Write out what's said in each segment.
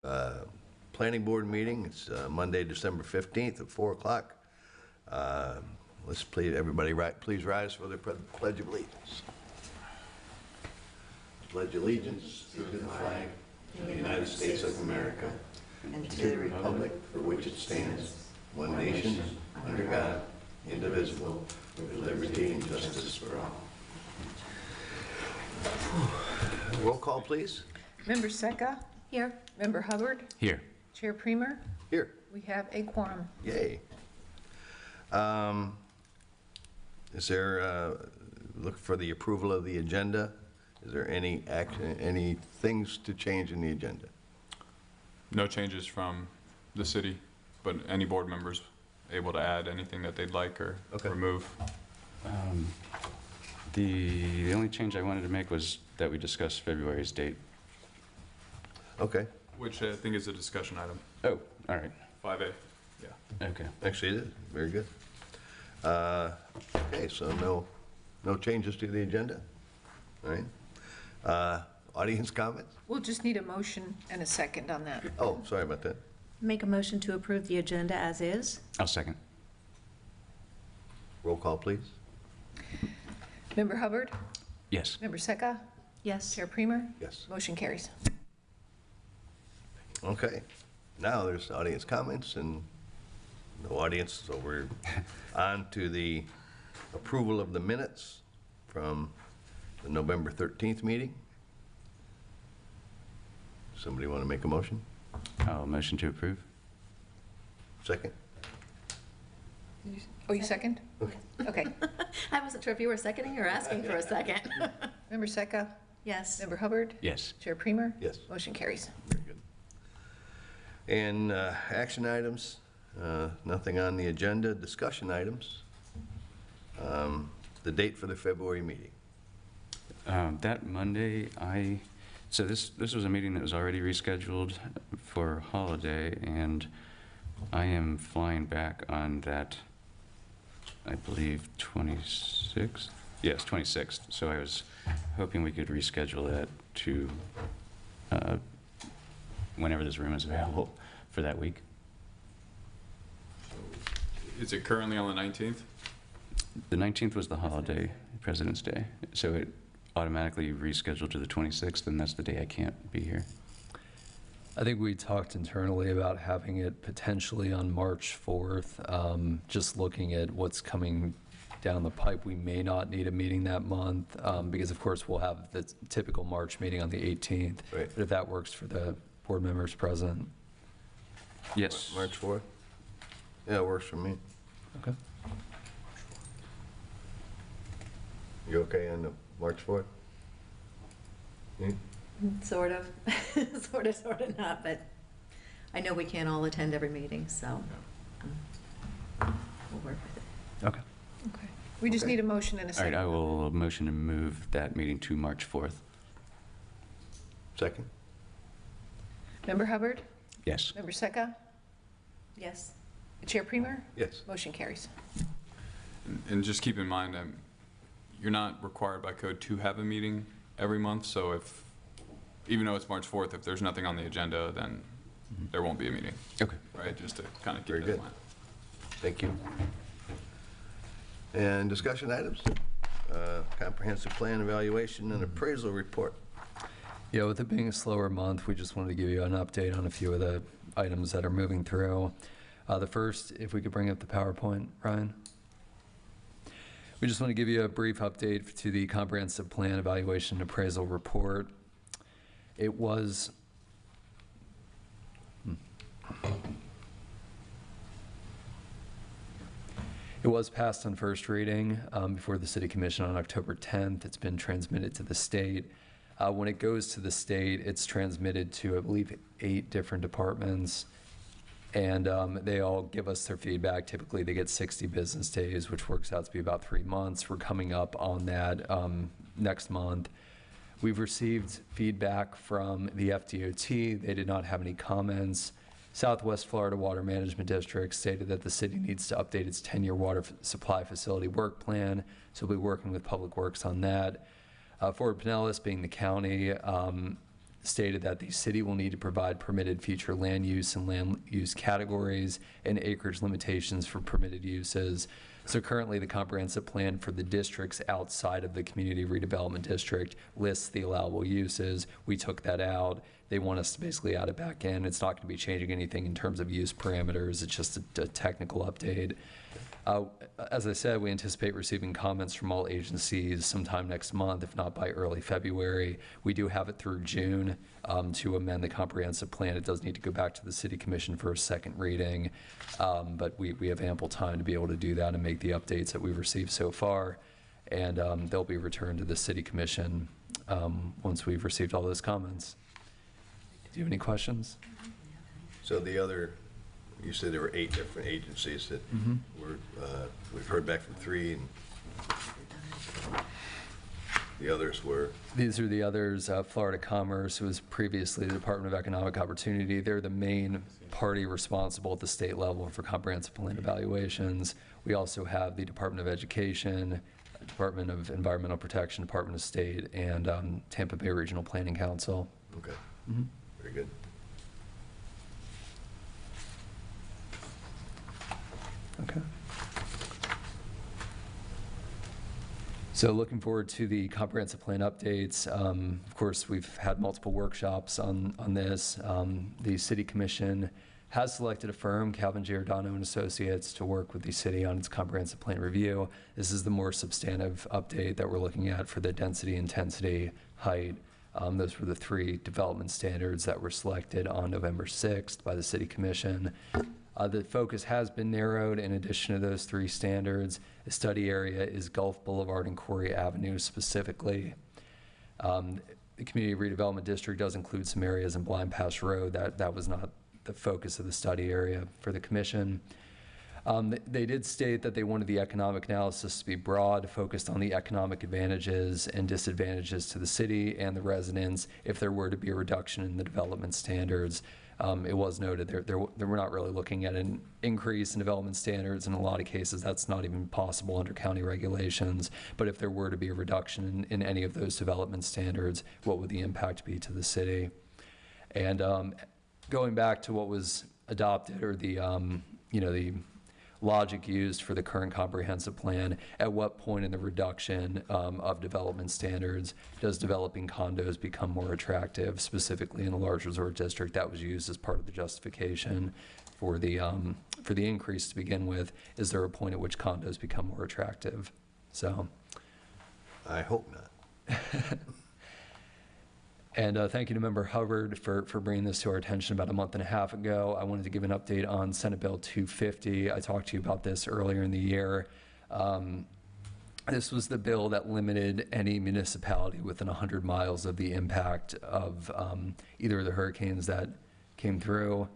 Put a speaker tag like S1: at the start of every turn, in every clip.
S1: Planning Board meeting. It's Monday, December 15th at 4 o'clock. Let's please, everybody, please rise for the Pledge of Allegiance. Pledge allegiance to the flag of the United States of America and to the republic for which it stands, one nation, under God, indivisible, with liberty and justice for all. Roll call, please.
S2: Member Secca?
S3: Here.
S2: Member Hubbard?
S4: Here.
S2: Chair Premer?
S1: Here.
S2: We have a quorum.
S1: Yay. Is there, look for the approval of the agenda? Is there any action, any things to change in the agenda?
S5: No changes from the city, but any board members able to add anything that they'd like or remove.
S4: The only change I wanted to make was that we discussed February's date.
S1: Okay.
S5: Which I think is a discussion item.
S4: Oh, all right.
S5: 5A, yeah.
S4: Okay.
S1: Actually, it is. Very good. Okay, so no changes to the agenda? All right. Audience comments?
S2: We'll just need a motion and a second on that.
S1: Oh, sorry about that.
S3: Make a motion to approve the agenda as is.
S4: I'll second.
S1: Roll call, please.
S2: Member Hubbard?
S4: Yes.
S2: Member Secca?
S3: Yes.
S2: Chair Premer?
S1: Yes.
S2: Motion carries.
S1: Okay. Now there's audience comments and no audience, so we're on to the approval of the minutes from the November 13th meeting. Somebody want to make a motion?
S4: I'll motion to approve.
S1: Second?
S2: Oh, you second?
S1: Okay.
S2: Okay.
S3: I wasn't sure if you were seconding or asking for a second.
S2: Member Secca?
S3: Yes.
S2: Member Hubbard?
S4: Yes.
S2: Chair Premer?
S1: Yes.
S2: Motion carries.
S1: Very good. And action items, nothing on the agenda. Discussion items. The date for the February meeting.
S4: That Monday, so this was a meeting that was already rescheduled for holiday, and I am flying back on that, I believe, 26th? Yes, 26th. So I was hoping we could reschedule that to whenever this room is available for that week.
S5: Is it currently on the 19th?
S4: The 19th was the holiday, President's Day, so it automatically rescheduled to the 26th, and that's the day I can't be here.
S6: I think we talked internally about having it potentially on March 4th. Just looking at what's coming down the pipe, we may not need a meeting that month because, of course, we'll have the typical March meeting on the 18th.
S1: Right.
S6: But if that works for the board members present.
S4: Yes.
S1: March 4th? Yeah, it works for me.
S6: Okay.
S1: You okay on the March 4th?
S3: Sort of. Sort of not, but I know we can't all attend every meeting, so we'll work with it.
S6: Okay.
S2: Okay. We just
S1: Okay.
S2: need a motion and a
S4: All right,
S2: second.
S4: I will motion to move that meeting to March 4th.
S1: Second?
S2: Member Hubbard?
S4: Yes.
S2: Member Secca?
S3: Yes.
S2: Chair Premer?
S1: Yes.
S2: Motion carries.
S5: And just keep in mind, you're not required by code to have a meeting every month, so even though it's March 4th, if there's nothing on the agenda, then there won't be a meeting.
S4: Okay.
S5: Right, just to kind of keep
S1: Very
S5: that in
S1: good.
S5: mind.
S1: Thank you. And discussion items? Comprehensive plan evaluation and appraisal report.
S6: Yeah, with it being a slower month, we just wanted to give you an update on a few of the items that are moving through. The first, if we could bring up the PowerPoint, Ryan. We just want to give you a brief update to the comprehensive plan evaluation and appraisal report. It was passed on first reading before the City Commission on October 10th. It's been transmitted to the state. When it goes to the state, it's transmitted to, I believe, 8 different departments. And they all give us their feedback. Typically, they get 60 business days, which works out to be about 3 months. We're coming up on that next month. We've received feedback from the FDOT. They did not have any comments. Southwest Florida Water Management District stated that the city needs to update its 10-year water supply facility work plan. So we'll be working with Public Works on that. Fort Pinellas, being the county, stated that the city will need to provide permitted future land use and land use categories and acreage limitations for permitted uses. So currently, the comprehensive plan for the districts outside of the community redevelopment district lists the allowable uses. We took that out. They want us to basically add it back in. It's not going to be changing anything in terms of use parameters. It's just a technical update. As I said, we anticipate receiving comments from all agencies sometime next month, if not by early February. We do have it through June to amend the comprehensive plan. It does need to go back to the City Commission for a second reading, but we have ample time to be able to do that and make the updates that we've received so far. And they'll be returned to the City Commission once we've received all those comments. Do you have any questions?
S1: So the other, you said there were 8 different agencies that were, we've heard back from 3, and the others were?
S6: These are the others. Florida Commerce, who was previously the Department of Economic Opportunity. They're the main party responsible at the state level for comprehensive plan evaluations. We also have the Department of Education, Department of Environmental Protection, Department of State, and Tampa Bay Regional Planning Council.
S1: Okay, very good.
S6: Okay. So looking forward to the comprehensive plan updates. Of course, we've had multiple workshops on this. The City Commission has selected a firm, Calvin Giordano and Associates, to work with the city on its comprehensive plan review. This is the more substantive update that we're looking at for the density, intensity, height. Those were the 3 development standards that were selected on November 6th by the City Commission. The focus has been narrowed. In addition to those 3 standards, the study area is Gulf Boulevard and Corey Avenue specifically. The Community Redevelopment District does include some areas in Blind Pass Road. That was not the focus of the study area for the commission. They did state that they wanted the economic analysis to be broad, focused on the economic advantages and disadvantages to the city and the residents if there were to be a reduction in the development standards. It was noted they were not really looking at an increase in development standards. In a lot of cases, that's not even possible under county regulations. But if there were to be a reduction in any of those development standards, what would the impact be to the city? And going back to what was adopted, or the the logic used for the current comprehensive plan, at what point in the reduction of development standards does developing condos become more attractive, specifically in a large resort district? That was used as part of the justification for the increase to begin with. Is there a point at which condos become more attractive? So
S1: I hope not.
S6: And thank you to Member Hubbard for bringing this to our attention about a month and a half ago. I wanted to give an update on Senate Bill 250. I talked to you about this earlier in the year. This was the bill that limited any municipality within 100 miles of the impact of either of the hurricanes that came through.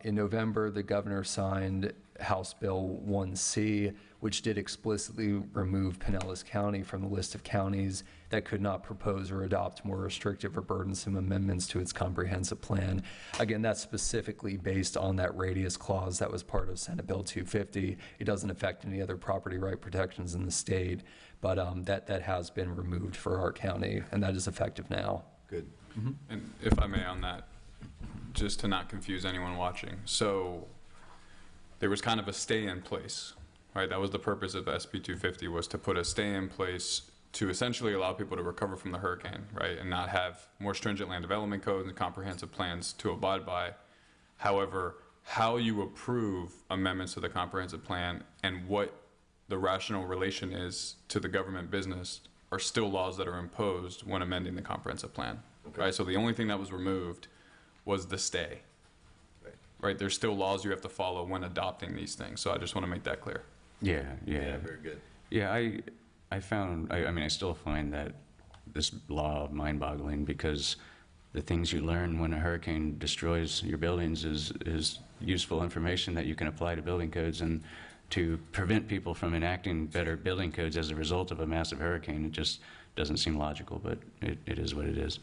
S6: In November, the governor signed House Bill 1C, which did explicitly remove Pinellas County from the list of counties that could not propose or adopt more restrictive or burdensome amendments to its comprehensive plan. Again, that's specifically based on that radius clause that was part of Senate Bill 250. It doesn't affect any other property right protections in the state, but that has been removed for our county, and that is effective now.
S1: Good.
S5: And if I may on that, just to not confuse anyone watching. So there was kind of a stay in place, right? That was the purpose of SB 250, was to put a stay in place to essentially allow people to recover from the hurricane, right? And not have more stringent land development codes and comprehensive plans to abide by. However, how you approve amendments to the comprehensive plan and what the rational relation is to the government business are still laws that are imposed when amending the comprehensive plan, right? So the only thing that was removed was the stay, right? There's still laws you have to follow when adopting these things. So I just want to make that clear.
S4: Yeah.
S1: Very good.
S4: Yeah, I found, I mean, I still find that this law mind-boggling, because the things you learn when a hurricane destroys your buildings is useful information that you can apply to building codes, and to prevent people from enacting better building codes as a result of a massive hurricane, it just doesn't seem logical, but it is what it is.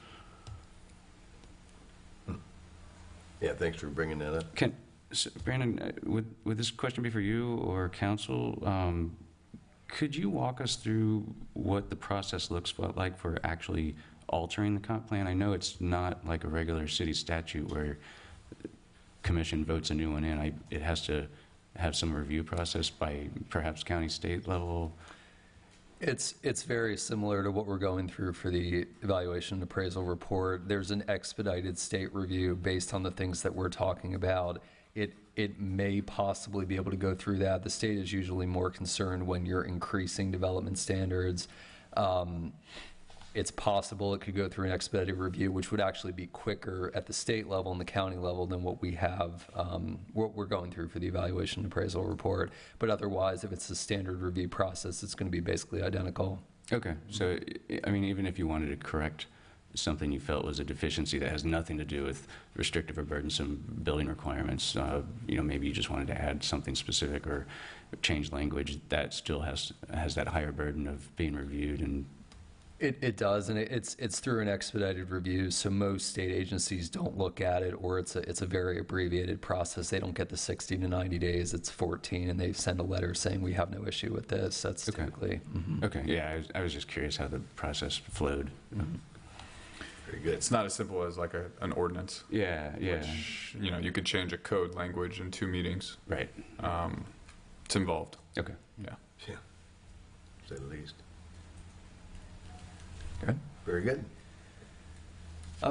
S1: Yeah, thanks for bringing that up.
S4: So Brandon, would this question be for you or council? Could you walk us through what the process looks like for actually altering the comp plan. I know it's not like a regular city statute where commission votes a new one in. It has to have some review process by perhaps county, state level.
S6: It's very similar to what we're going through for the evaluation and appraisal report. There's an expedited state review based on the things that we're talking about. It may possibly be able to go through that. The state is usually more concerned when you're increasing development standards. It's possible it could go through an expedited review, which would actually be quicker at the state level and the county level than what we have, what we're going through for the evaluation and appraisal report. But otherwise, if it's a standard review process, it's going to be basically identical.
S4: Okay, so, I mean, even if you wanted to correct something you felt was a deficiency that has nothing to do with restrictive or burdensome building requirements, maybe you just wanted to add something specific or change language, that still has that higher burden of being reviewed. And
S6: It does, and it's through an expedited review, so most state agencies don't look at it, or it's a very abbreviated process. They don't get the 60 to 90 days, it's 14, and they send a letter saying we have no issue with this. That's
S4: okay.
S6: typically.
S4: Okay, yeah, I was just curious how the process flowed.
S1: Very good.
S5: It's not as simple as like an ordinance.
S4: Yeah.
S5: Which, you could change a code language in 2 meetings.
S4: Right.
S5: It's involved.
S4: Okay.
S5: Yeah.
S1: Yeah, to say the least.
S6: Okay.
S1: Very good.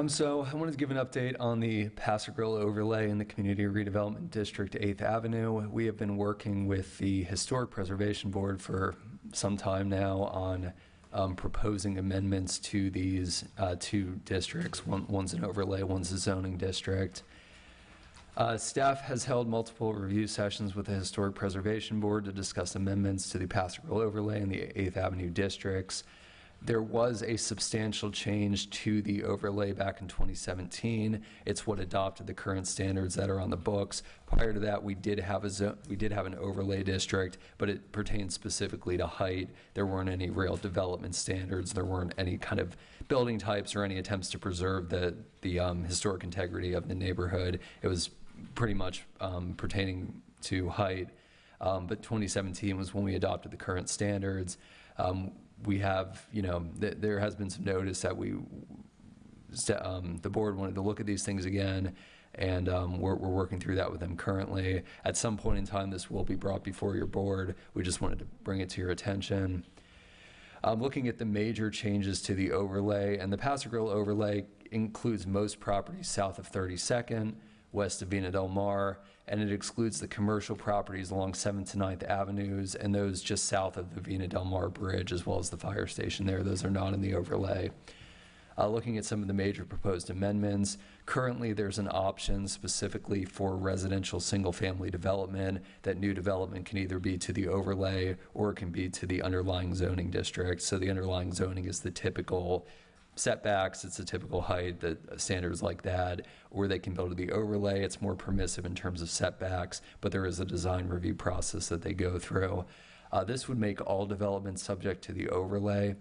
S6: So I wanted to give an update on the Paso Grill overlay in the Community Redevelopment District, 8th Avenue. We have been working with the Historic Preservation Board for some time now on proposing amendments to these 2 districts. One's an overlay, one's a zoning district. Staff has held multiple review sessions with the Historic Preservation Board to discuss amendments to the Paso Grill overlay in the 8th Avenue districts. There was a substantial change to the overlay back in 2017. It's what adopted the current standards that are on the books. Prior to that, we did have an overlay district, but it pertained specifically to height. There weren't any real development standards. There weren't any kind of building types or any attempts to preserve the historic integrity of the neighborhood. It was pretty much pertaining to height. But 2017 was when we adopted the current standards. We have, there has been some notice that the board wanted to look at these things again, and we're working through that with them currently. At some point in time, this will be brought before your board. We just wanted to bring it to your attention. Looking at the major changes to the overlay, and the Paso Grill overlay includes most properties south of 32nd, west of Vina Del Mar, and it excludes the commercial properties along 7th to 9th Avenues and those just south of the Vina Del Mar Bridge, as well as the fire station there. Those are not in the overlay. Looking at some of the major proposed amendments, currently there's an option specifically for residential single-family development that new development can either be to the overlay or it can be to the underlying zoning district. So the underlying zoning is the typical setbacks, it's a typical height, the standards like that, or they can build to the overlay. It's more permissive in terms of setbacks, but there is a design review process that they go through. This would make all developments subject to the overlay.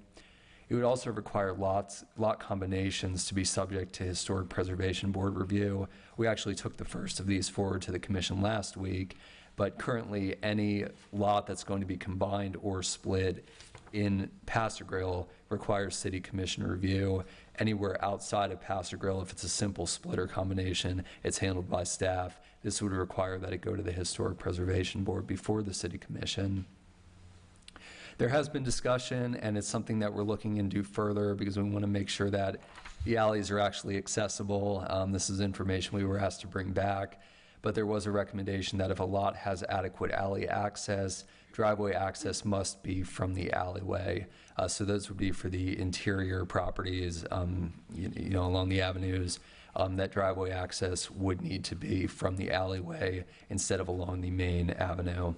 S6: It would also require lot combinations to be subject to Historic Preservation Board review. We actually took the first of these forward to the commission last week, but currently any lot that's going to be combined or split in Paso Grill requires city commission review. Anywhere outside of Paso Grill, if it's a simple split or combination, it's handled by staff. This would require that it go to the Historic Preservation Board before the city commission. There has been discussion, and it's something that we're looking into further because we want to make sure that the alleys are actually accessible. This is information we were asked to bring back, but there was a recommendation that if a lot has adequate alley access, driveway access must be from the alleyway. So those would be for the interior properties, along the avenues. That driveway access would need to be from the alleyway instead of along the main avenue.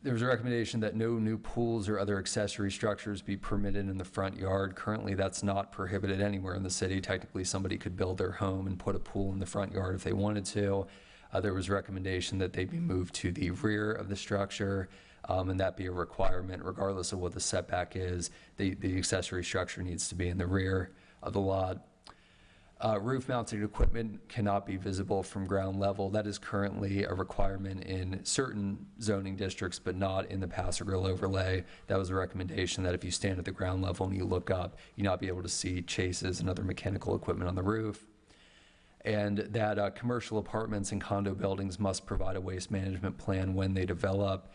S6: There was a recommendation that no new pools or other accessory structures be permitted in the front yard. Currently, that's not prohibited anywhere in the city. Technically, somebody could build their home and put a pool in the front yard if they wanted to. There was a recommendation that they be moved to the rear of the structure, and that be a requirement regardless of what the setback is. The accessory structure needs to be in the rear of the lot. Roof-mounted equipment cannot be visible from ground level. That is currently a requirement in certain zoning districts, but not in the Paso Grill overlay. That was a recommendation that if you stand at the ground level and you look up, you not be able to see chases and other mechanical equipment on the roof. And that commercial apartments and condo buildings must provide a waste management plan when they develop.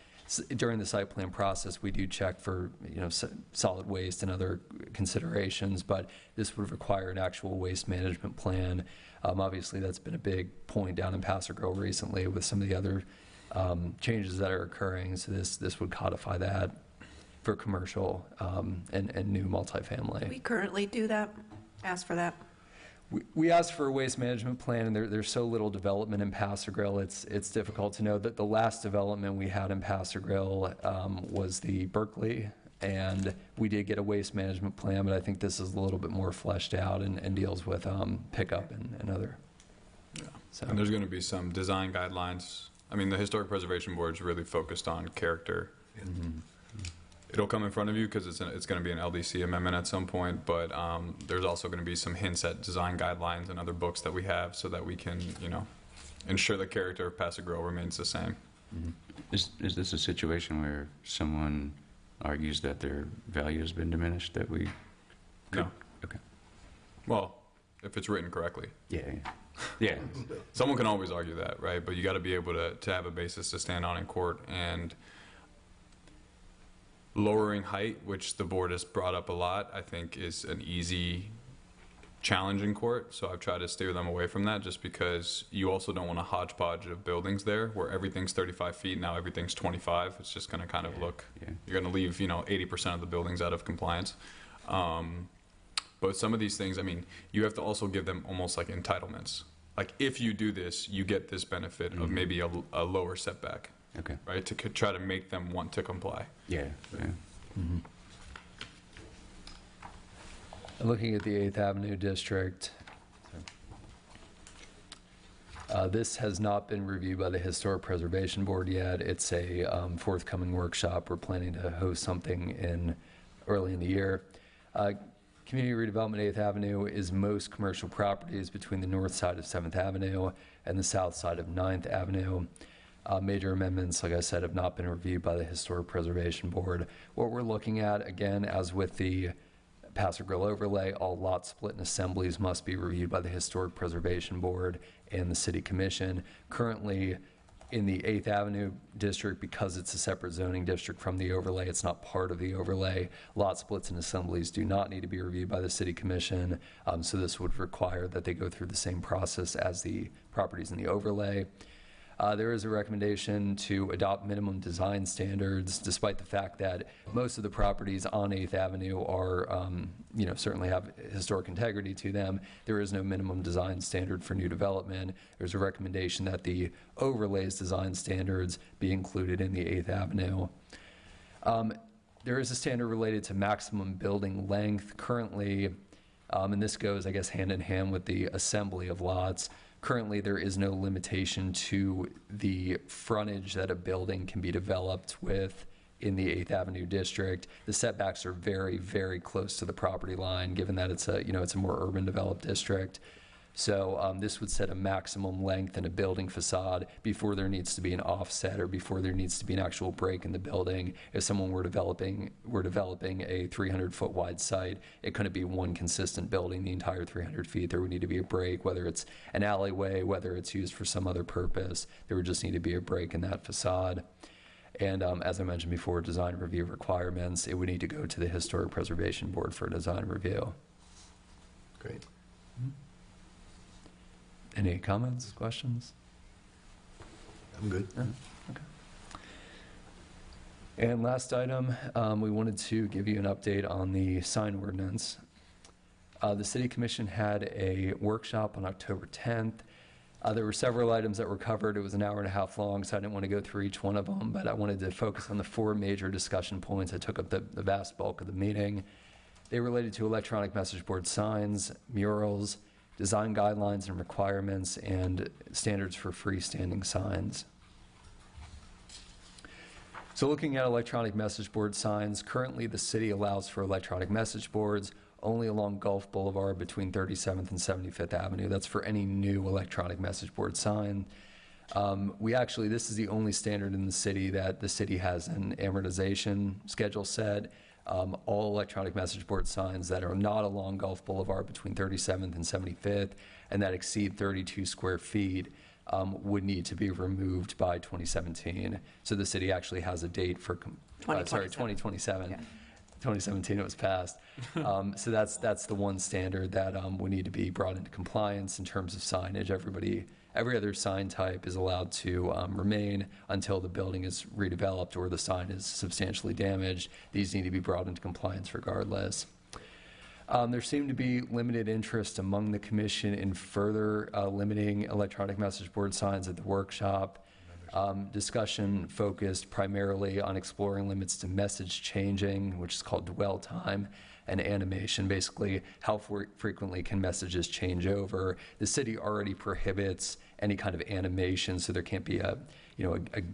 S6: During the site plan process, we do check for, solid waste and other considerations, but this would require an actual waste management plan. Obviously, that's been a big point down in Paso Grill recently with some of the other changes that are occurring. So this would codify that for commercial and new multifamily.
S7: We currently do that, ask for that.
S6: We asked for a waste management plan, and there's so little development in Paso Grill, it's difficult to know. That the last development we had in Paso Grill was the Berkeley, and we did get a waste management plan, but I think this is a little bit more fleshed out and deals with pickup and other.
S5: Yeah.
S6: So.
S5: And there's going to be some design guidelines. I mean, the Historic Preservation Board's really focused on character.
S6: Mm-hmm.
S5: It'll come in front of you because it's going to be an LDC amendment at some point, but there's also going to be some hints at design guidelines and other books that we have so that we can, ensure the character of Paso Grill remains the same.
S4: Mm-hmm. Is this a situation where someone argues that their value has been diminished, that we could?
S5: No.
S4: Okay.
S5: Well, if it's written correctly.
S4: Yeah. Yeah.
S5: Someone can always argue that, right? But you got to be able to have a basis to stand on in court. And lowering height, which the board has brought up a lot, I think is an easy challenge in court. So I've tried to steer them away from that, just because you also don't want a hodgepodge of buildings there where everything's 35 feet, now everything's 25. It's just going to kind of look, you're going to leave, 80% of the buildings out of compliance. But some of these things, I mean, you have to also give them almost like entitlements. Like, if you do this, you get this benefit of maybe a lower setback.
S4: Okay.
S5: Right, to try to make them want to comply.
S4: Yeah.
S6: Mm-hmm. Looking at the 8th Avenue district, this has not been reviewed by the Historic Preservation Board yet. It's a forthcoming workshop. We're planning to host something early in the year. Community redevelopment 8th Avenue is most commercial properties between the north side of 7th Avenue and the south side of 9th Avenue. Major amendments, like I said, have not been reviewed by the Historic Preservation Board. What we're looking at, again, as with the Paso Grill overlay, all lot split and assemblies must be reviewed by the Historic Preservation Board and the City Commission. Currently, in the 8th Avenue district, because it's a separate zoning district from the overlay, it's not part of the overlay. Lot splits and assemblies do not need to be reviewed by the City Commission, so this would require that they go through the same process as the properties in the overlay. There is a recommendation to adopt minimum design standards, despite the fact that most of the properties on 8th Avenue are, certainly have historic integrity to them. There is no minimum design standard for new development. There's a recommendation that the overlays design standards be included in the 8th Avenue. There is a standard related to maximum building length currently, and this goes, I guess, hand in hand with the assembly of lots. Currently, there is no limitation to the frontage that a building can be developed with in the 8th Avenue district. The setbacks are very, very close to the property line, given that it's a more urban developed district. So this would set a maximum length in a building facade before there needs to be an offset or before there needs to be an actual break in the building. If someone were developing a 300-foot wide site, it couldn't be one consistent building the entire 300 feet. There would need to be a break, whether it's an alleyway, whether it's used for some other purpose. There would just need to be a break in that facade. And as I mentioned before, design review requirements, it would need to go to the Historic Preservation Board for a design review.
S1: Great.
S6: Any comments, questions?
S1: I'm good.
S6: Yeah, okay. And last item, we wanted to give you an update on the sign ordinance. The City Commission had a workshop on October 10th. There were several items that were covered. It was an hour and a half long, so I didn't want to go through each one of them, but I wanted to focus on the 4 major discussion points that took up the vast bulk of the meeting. They related to electronic message board signs, murals, design guidelines and requirements, and standards for freestanding signs. So looking at electronic message board signs, currently the city allows for electronic message boards only along Gulf Boulevard between 37th and 75th Avenue. That's for any new electronic message board sign. This is the only standard in the city that the city has an amortization schedule set. All electronic message board signs that are not along Gulf Boulevard between 37th and 75th and that exceed 32 square feet would need to be removed by 2017. So the city actually has a date for, 2027.
S7: Yeah.
S6: 2017 it was passed. So that's the one standard that would need to be brought into compliance in terms of signage. Every other sign type is allowed to remain until the building is redeveloped or the sign is substantially damaged. These need to be brought into compliance regardless. There seemed to be limited interest among the commission in further limiting electronic message board signs at the workshop. Discussion focused primarily on exploring limits to message changing, which is called dwell time, and animation. Basically, how frequently can messages change over? The city already prohibits any kind of animation, so there can't be a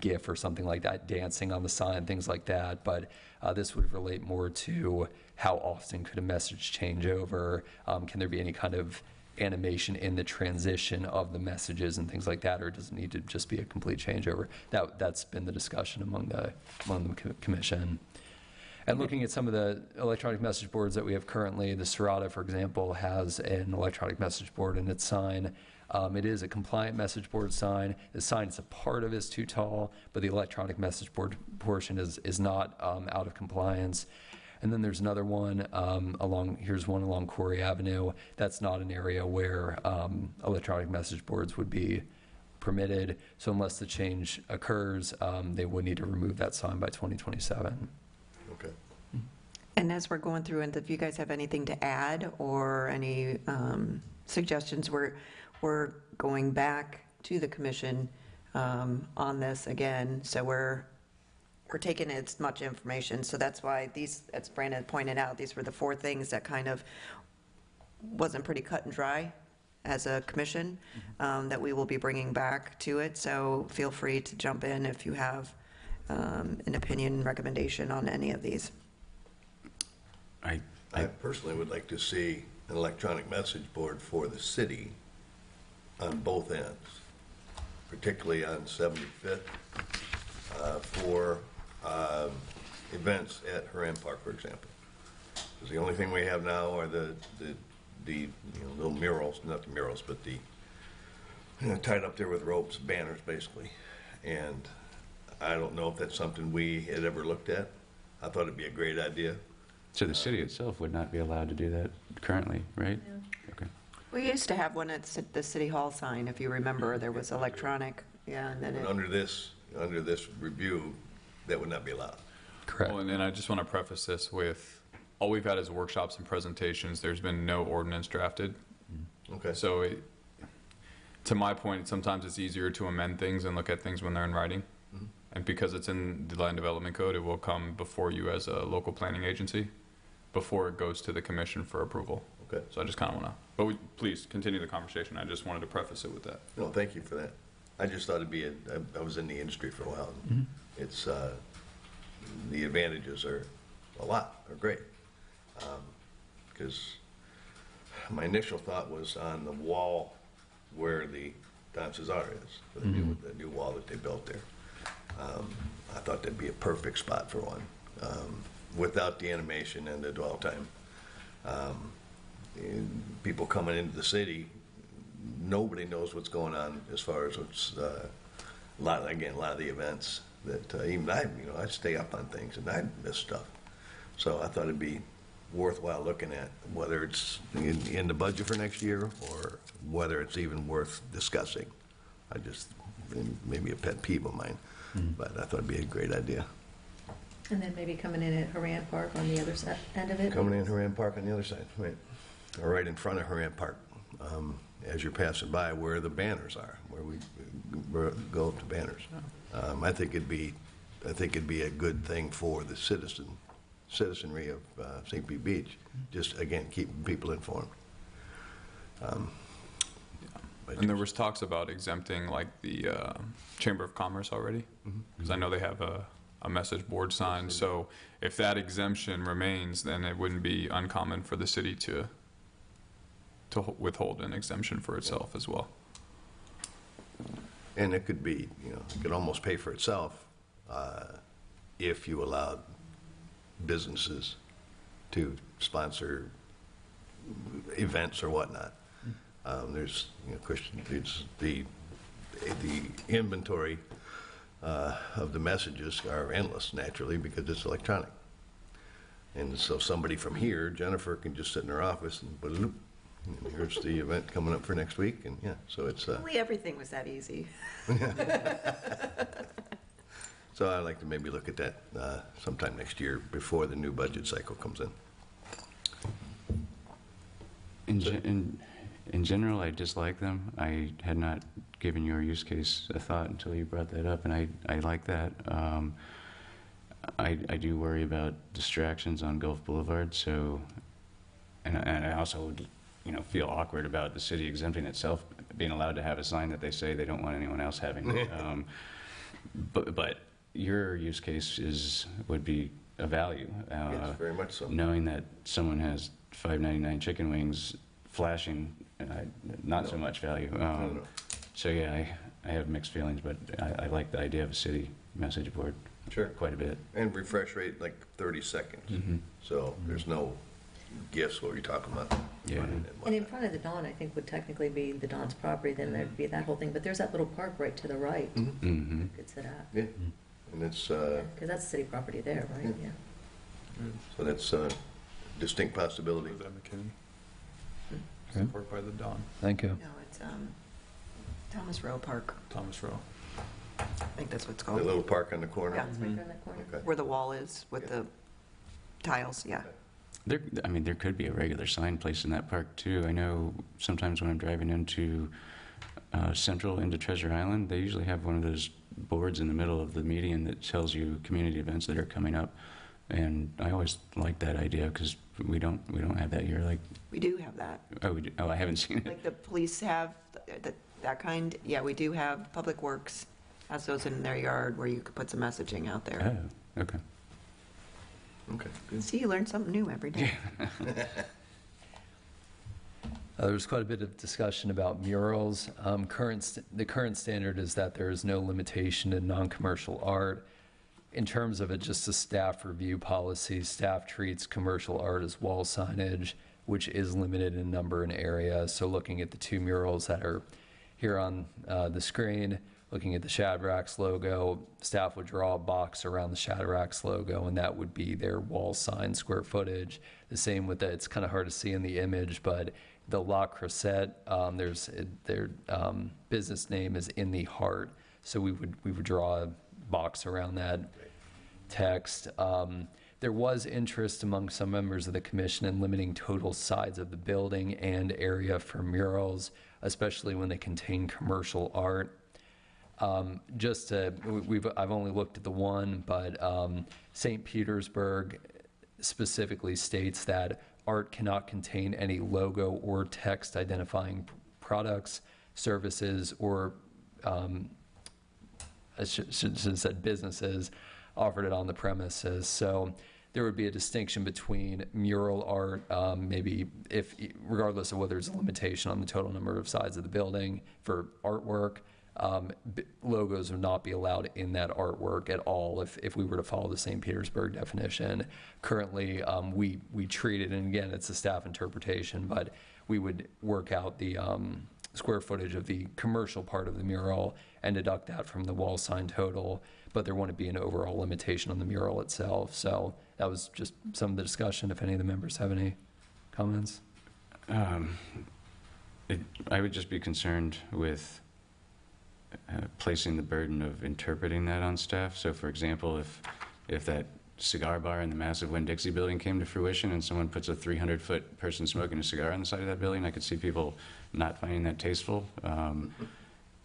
S6: GIF or something like that dancing on the sign, things like that. But this would relate more to how often could a message change over? Can there be any kind of animation in the transition of the messages and things like that, or does it need to just be a complete changeover? That's been the discussion among the commission. And looking at some of the electronic message boards that we have currently, the Serrata, for example, has an electronic message board in its sign. It is a compliant message board sign. The sign it's a part of is too tall, but the electronic message board portion is not out of compliance. And then there's another one here's one along Corey Avenue. That's not an area where electronic message boards would be permitted. So unless the change occurs, they would need to remove that sign by 2027.
S1: Okay.
S7: And as we're going through, and if you guys have anything to add or any suggestions, we're going back to the commission on this again. So we're taking as much information. So that's why these, as Brandon pointed out, these were the 4 things that kind of wasn't pretty cut and dry as a commission that we will be bringing back to it. So feel free to jump in if you have an opinion, recommendation on any of these.
S1: I personally would like to see an electronic message board for the city on both ends, particularly on 75th for events at Horan Park, for example. Because the only thing we have now are the little murals, not the murals, but the tied up there with ropes, banners, basically. And I don't know if that's something we had ever looked at. I thought it'd be a great idea.
S4: So the city itself would not be allowed to do that currently, right?
S3: Yeah.
S4: Okay.
S7: We used to have one at the City Hall sign, if you remember, there was electronic, and then
S1: But under this review, that would not be allowed.
S6: Correct.
S5: Well, and I just want to preface this with, all we've had is workshops and presentations. There's been no ordinance drafted.
S1: Okay.
S5: So to my point, sometimes it's easier to amend things and look at things when they're in writing. And because it's in the land development code, it will come before you as a local planning agency before it goes to the commission for approval.
S1: Okay.
S5: So I just kind of want to, but please continue the conversation. I just wanted to preface it with that.
S1: No, thank you for that. I just thought it'd be, I was in the industry for a while. It's, the advantages are great. Because my initial thought was on the wall where the Don Cesar is, the new wall that they built there. I thought that'd be a perfect spot for one, without the animation and the dwell time. And people coming into the city, nobody knows what's going on as far as what's a lot of the events that even I stay up on things and I miss stuff. So I thought it'd be worthwhile looking at whether it's in the budget for next year or whether it's even worth discussing. Maybe a pet peeve of mine, but I thought it'd be a great idea.
S3: And then maybe coming in at Horan Park on the other end of it?
S1: Coming in Horan Park on the other side, right, or right in front of Horan Park, as you're passing by where the banners are, where we go up to banners. I think it'd be a good thing for the citizenry of St. Pete Beach. Just again, keeping people informed.
S5: And there was talks about exempting like the Chamber of Commerce already, because I know they have a a message board sign. So if that exemption remains, then it wouldn't be uncommon for the city to withhold an exemption for itself as well.
S1: And it could be, it could almost pay for itself if you allowed businesses to sponsor events or whatnot. There's, it's the inventory of the messages are endless, naturally, because it's electronic. And so somebody from here, Jennifer, can just sit in her office and bloop, and here's the event coming up for next week, and yeah, so it's.
S7: Only everything was that easy.
S1: So I'd like to maybe look at that sometime next year before the new budget cycle comes in.
S4: In general, I dislike them. I had not given your use case a thought until you brought that up, and I like that. I do worry about distractions on Gulf Boulevard, so, and I also would, feel awkward about the city exempting itself, being allowed to have a sign that they say they don't want anyone else having. But your use case would be a value.
S1: Yes, very much so.
S4: Knowing that someone has $5.99 chicken wings flashing, not so much value.
S1: No.
S4: So yeah, I have mixed feelings, but I like the idea of a city message board.
S1: Sure.
S4: Quite a bit.
S1: And refresh rate like 30 seconds.
S4: Mm-hmm.
S1: So there's no gifts, what we're talking about.
S4: Yeah.
S3: And in front of the Dawn, I think would technically be the Dawn's property, then there'd be that whole thing, but there's that little park right to the right.
S1: Mhm.
S3: You could sit at,
S1: Yeah, and it's,
S3: because that's city property there, right?
S1: Yeah.
S3: Yeah.
S1: so that's a distinct possibility.
S5: Was that McKinney?
S6: Okay.
S5: Support by the Dawn,
S6: Thank you.
S7: No, it's Thomas Rowe Park.
S5: Thomas Rowe.
S7: I think that's what it's
S1: The
S7: called.
S1: little park on the corner.
S7: Yeah.
S3: It's right around that corner.
S1: Okay.
S7: Where the wall is with the tiles, yeah.
S4: There could be a regular sign placed in that park too. I know sometimes when I'm driving into Central into Treasure Island, they usually have one of those boards in the middle of the median that tells you community events that are coming up. And I always like that idea because we don't have that here. Like,
S7: We do have that.
S4: oh, we do, I haven't seen it.
S7: Like the police have that kind, yeah, we do have, Public Works has those in their yard where you could put some messaging out there.
S4: Oh, okay.
S1: Okay, good.
S7: See, you learn something new every day.
S6: There's quite a bit of discussion about murals. The current standard is that there is no limitation in non-commercial art. In terms of it, just a staff review policy, staff treats commercial art as wall signage, which is limited in number and area. So looking at the two murals that are here on the screen, looking at the Shadrack's logo, staff would draw a box around the Shadrack's logo, and that would be their wall sign square footage. The same with that, it's kind of hard to see in the image, but the La Crusette, their business name is In the Heart. So we would draw a box around that text. There was interest among some members of the commission in limiting total size of the building and area for murals, especially when they contain commercial art. I've only looked at the one, but St. Petersburg specifically states that art cannot contain any logo or text identifying products, services, or I should have said businesses offered it on the premises. So there would be a distinction between mural art, maybe regardless of whether there's a limitation on the total number of sides of the building for artwork, logos would not be allowed in that artwork at all if we were to follow the St. Petersburg definition. Currently, we treat it, and again, it's a staff interpretation, but we would work out the square footage of the commercial part of the mural and deduct that from the wall sign total, but there wouldn't be an overall limitation on the mural itself. So that was just some of the discussion, if any of the members have any comments.
S4: I would just be concerned with placing the burden of interpreting that on staff. So for example, if that cigar bar in the massive Winn-Dixie building came to fruition and someone puts a 300-foot person smoking a cigar on the side of that building, I could see people not finding that tasteful. And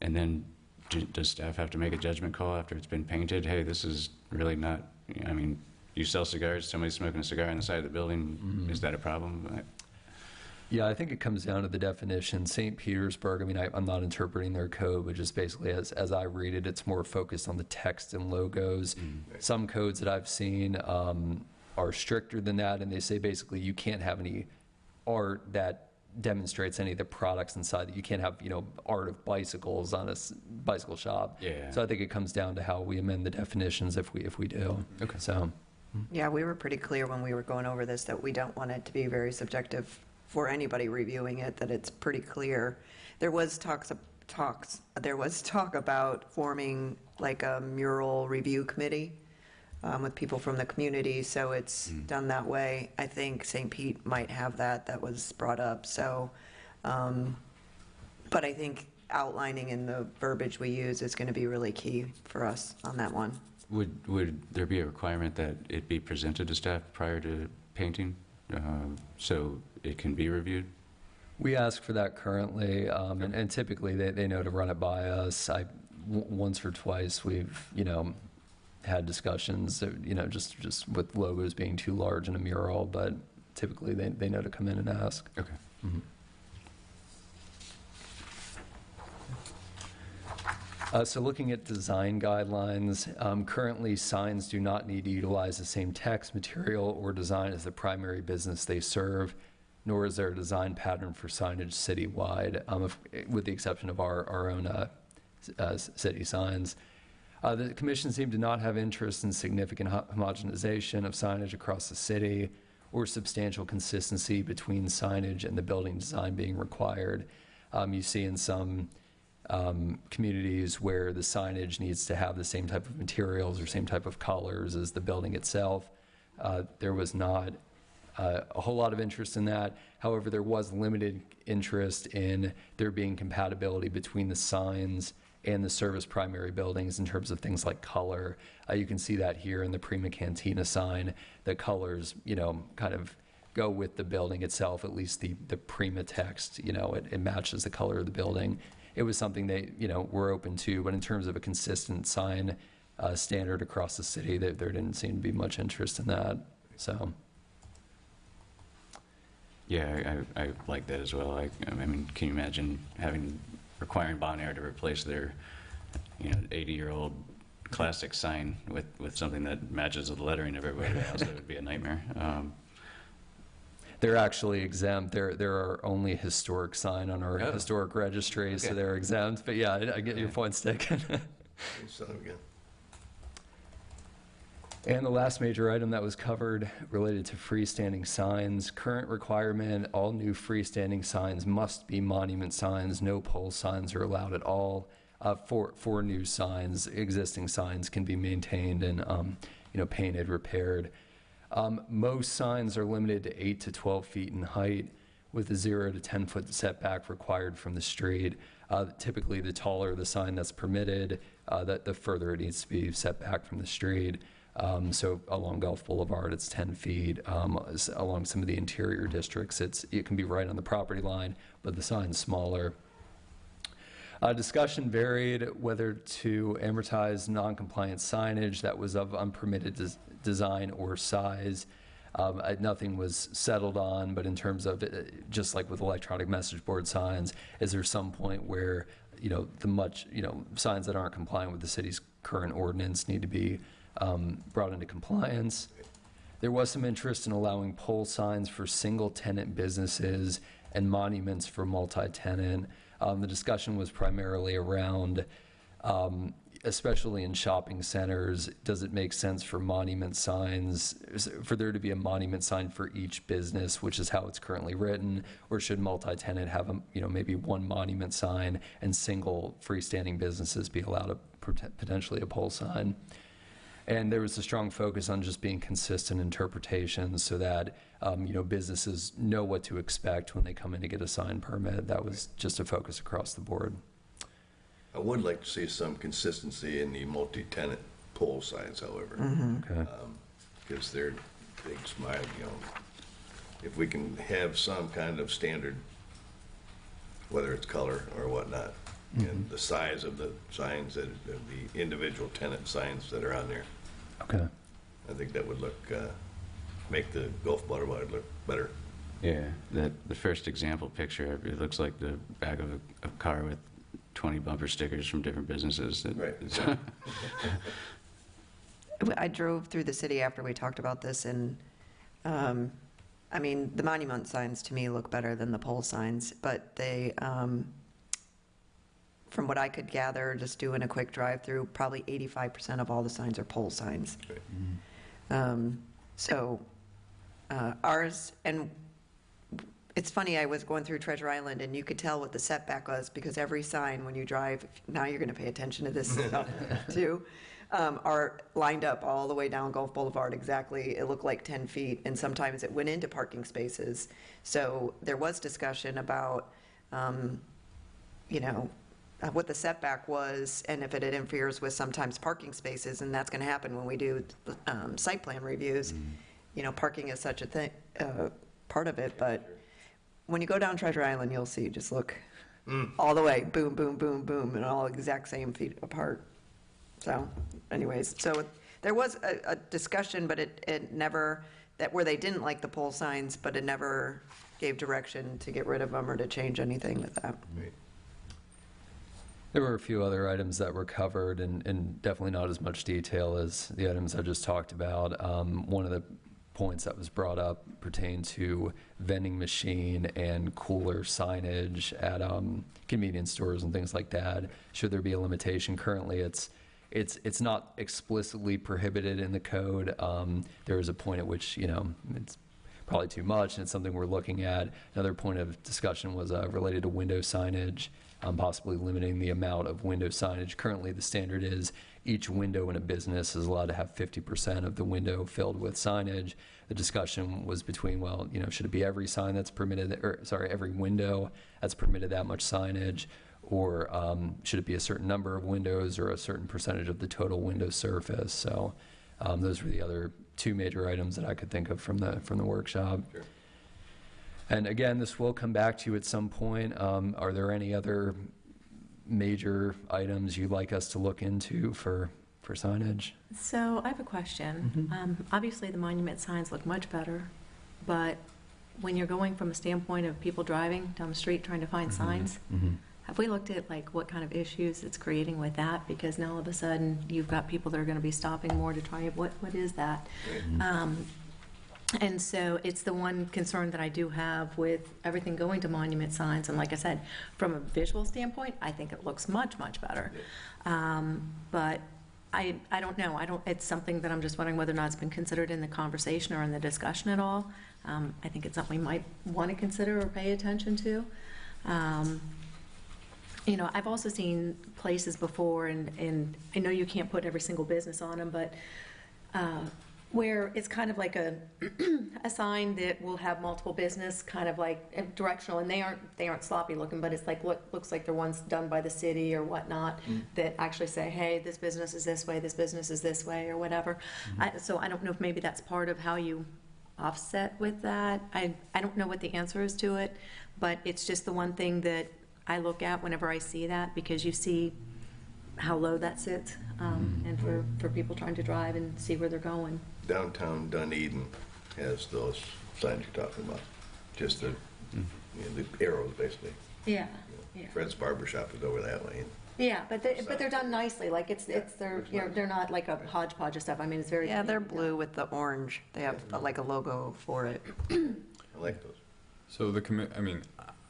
S4: then does staff have to make a judgment call after it's been painted? Hey, this is really not, I mean, you sell cigars, somebody's smoking a cigar on the side of the building, is that a problem?
S6: Yeah, I think it comes down to the definition. St. Petersburg, I mean, I'm not interpreting their code, but just basically as I read it, it's more focused on the text and logos. Some codes that I've seen are stricter than that, and they say basically you can't have any art that demonstrates any of the products inside. That you can't have, art of bicycles on a bicycle shop.
S4: Yeah.
S6: So I think it comes down to how we amend the definitions if we do.
S4: Okay.
S6: So,
S7: Yeah, we were pretty clear when we were going over this that we don't want it to be very subjective for anybody reviewing it, that it's pretty clear. There was talk about forming like a mural review committee with people from the community, so it's done that way. I think St. Pete might have that was brought up, so, but I think outlining in the verbiage we use is going to be really key for us on that one.
S4: Would there be a requirement that it be presented to staff prior to painting, so it can be reviewed?
S6: we ask for that currently, and typically they know to run it by us. Once or twice we've, had discussions, just with logos being too large in a mural, but typically they know to come in and ask.
S4: Okay.
S6: Mhm. So looking at design guidelines, currently signs do not need to utilize the same text, material, or design as the primary business they serve, nor is there a design pattern for signage citywide, with the exception of our own city signs. The commission seemed to not have interest in significant homogenization of signage across the city or substantial consistency between signage and the building design being required. You see in some communities where the signage needs to have the same type of materials or same type of colors as the building itself. There was not a whole lot of interest in that. However, there was limited interest in there being compatibility between the signs and the service primary buildings in terms of things like color. You can see that here in the Prima Cantina sign. The colors, kind of go with the building itself, at least the Prima text, it matches the color of the building. It was something they, were open to, but in terms of a consistent sign standard across the city, there didn't seem to be much interest in that, so.
S4: Yeah, I like that as well. I mean, can you imagine requiring Bon Air to replace their, 80-year-old classic sign with something that matches the lettering of everybody else? That would be a nightmare.
S6: They're actually exempt. There are only historic sign on our historic registry,
S4: Okay.
S6: so they're exempt. But yeah, I get your point, Stick.
S1: Son of a gun.
S6: And the last major item that was covered related to freestanding signs. Current requirement, all new freestanding signs must be monument signs. No pole signs are allowed at all. For new signs, existing signs can be maintained and painted, repaired. Most signs are limited to 8 to 12 feet in height, with a 0 to 10 foot setback required from the street. Typically, the taller the sign that's permitted, the further it needs to be set back from the street. So along Gulf Boulevard, it's 10 feet. Along some of the interior districts, it can be right on the property line, but the sign's smaller. Discussion varied whether to amortize non-compliant signage that was of unpermitted design or size. Nothing was settled on, but in terms of just like with electronic message board signs, is there some point where signs that aren't compliant with the city's current ordinance need to be brought into compliance? There was some interest in allowing pole signs for single tenant businesses and monuments for multi-tenant. The discussion was primarily around, especially in shopping centers, does it make sense for monument signs, for there to be a monument sign for each business, which is how it's currently written, or should multi-tenant have maybe one monument sign and single freestanding businesses be allowed potentially a pole sign? And there was a strong focus on just being consistent interpretations so that, businesses know what to expect when they come in to get a sign permit. That was just a focus across the board.
S1: I would like to see some consistency in the multi-tenant pole signs, however.
S6: Okay.
S1: Because they're big smile, if we can have some kind of standard, whether it's color or whatnot, and the size of the signs, the individual tenant signs that are on there.
S6: Okay.
S1: I think that would look, make the Gulf Boulevard look better.
S4: Yeah, the first example picture, it looks like the back of a car with 20 bumper stickers from different businesses.
S1: Right.
S7: I drove through the city after we talked about this, and, I mean, the monument signs to me look better than the pole signs, but they, from what I could gather, just doing a quick drive-through, probably 85% of all the signs are pole signs. So ours, and it's funny, I was going through Treasure Island, and you could tell what the setback was, because every sign, when you drive, now you're going to pay attention to this stuff too, are lined up all the way down Gulf Boulevard exactly. It looked like 10 feet, and sometimes it went into parking spaces. So there was discussion about, you know, what the setback was, and if it interferes with sometimes parking spaces, and that's going to happen when we do site plan reviews. You know, parking is such a thing, part of it, but when you go down Treasure Island, you'll see, just look all the way, boom, boom, boom, boom, and all exact same feet apart. So anyways, so there was a discussion, but it never, that where they didn't like the pole signs, but it never gave direction to get rid of them or to change anything with that.
S1: Right.
S6: There were a few other items that were covered, and definitely not as much detail as the items I just talked about. One of the points that was brought up pertained to vending machine and cooler signage at convenience stores and things like that. Should there be a limitation? Currently, it's not explicitly prohibited in the code. There is a point at which, you know, it's probably too much, and it's something we're looking at. Another point of discussion was related to window signage, possibly limiting the amount of window signage. Currently, the standard is each window in a business is allowed to have 50% of the window filled with signage. The discussion was between, well, you know, should it be every sign that's permitted, or sorry, every window that's permitted that much signage, or should it be a certain number of windows or a certain percentage of the total window surface? So those were the other two major items that I could think of from the workshop.
S1: Sure.
S6: And again, this will come back to you at some point. Are there any other major items you'd like us to look into for signage?
S3: So I have a question. Obviously, the monument signs look much better, but when you're going from a standpoint of people driving down the street trying to find signs, have we looked at like what kind of issues it's creating with that? Because now all of a sudden you've got people that are going to be stopping more to try, what is that? And so it's the one concern that I do have with everything going to monument signs. And like I said, from a visual standpoint, I think it looks much, much better. But I don't know. It's something that I'm just wondering whether or not it's been considered in the conversation or in the discussion at all. I think it's something we might want to consider or pay attention to. You know, I've also seen places before, and I know you can't put every single business on them, but where it's kind of like a sign that will have multiple business, kind of like directional, and they aren't sloppy looking, but it's like looks like they're ones done by the city or whatnot that actually say, hey, this business is this way, this business is this way, or whatever. So I don't know if maybe that's part of how you offset with that. I don't know what the answer is to it, but it's just the one thing that I look at whenever I see that, because you see how low that sits, and for people trying to drive and see where they're going.
S1: Downtown Dunedin has those signs you're talking about, just the, you know, the arrows, basically.
S3: Yeah.
S1: You know, Fred's Barber Shop is over that way.
S3: Yeah, but they're done nicely. Like they're not like a hodgepodge of stuff. I mean, it's very.
S7: Yeah, they're blue with the orange. They have like a logo for it.
S1: I like those.
S5: So I mean,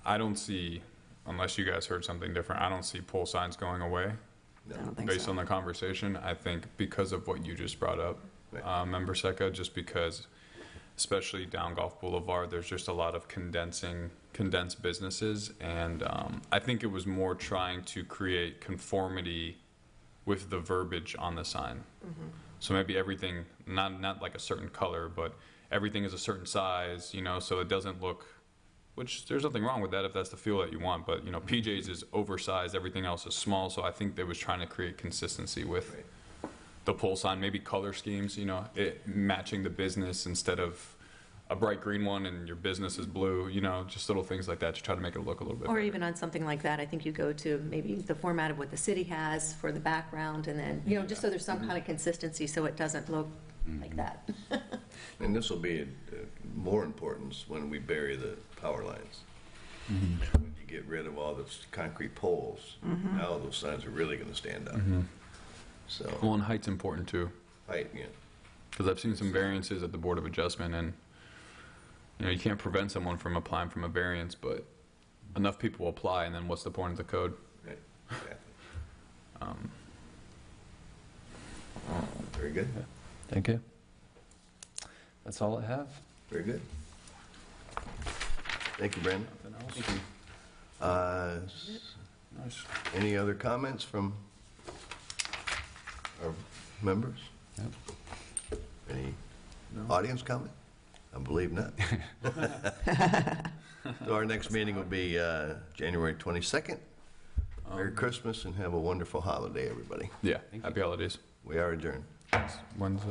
S5: I don't see, unless you guys heard something different, I don't see pole signs going away.
S7: I don't think
S5: Based
S7: so.
S5: on the conversation, I think because of what you just brought up, Member Secca, just because, especially down Gulf Boulevard, there's just a lot of condensed businesses, and I think it was more trying to create conformity with the verbiage on the sign. So maybe everything, not like a certain color, but everything is a certain size, you know, so it doesn't look, which there's nothing wrong with that if that's the feel that you want, but you know, PJ's is oversized, everything else is small, so I think they was trying to create consistency with the pole sign, maybe color schemes, you know, it matching the business instead of a bright green one and your business is blue, you know, just little things like that to try to make it look a little bit
S3: Or
S5: better.
S3: even on something like that, I think you go to maybe the format of what the city has for the background, and then, you know, just so there's some kind of consistency so it doesn't look like that.
S1: And this will be more importance when we bury the power lines. When you get rid of all those concrete poles, now those signs are really gonna stand out. So,
S5: Well, and height's important too,
S1: height, yeah.
S5: because I've seen some variances at the Board of Adjustment, and, you know, you can't prevent someone from applying from a variance, but enough people will apply, and then what's the point of the code?
S1: Right, exactly. Very good,
S6: Thank you. That's all I have.
S1: very good. Thank you, Brandon.
S5: Thank you.
S4: Nice.
S1: Any other comments from our members?
S4: Yep.
S1: Any audience comment? I believe not. So our next meeting will be January 22nd. Merry Christmas and have a wonderful holiday, everybody.
S5: Yeah, happy holidays.
S1: We are adjourned.
S5: When's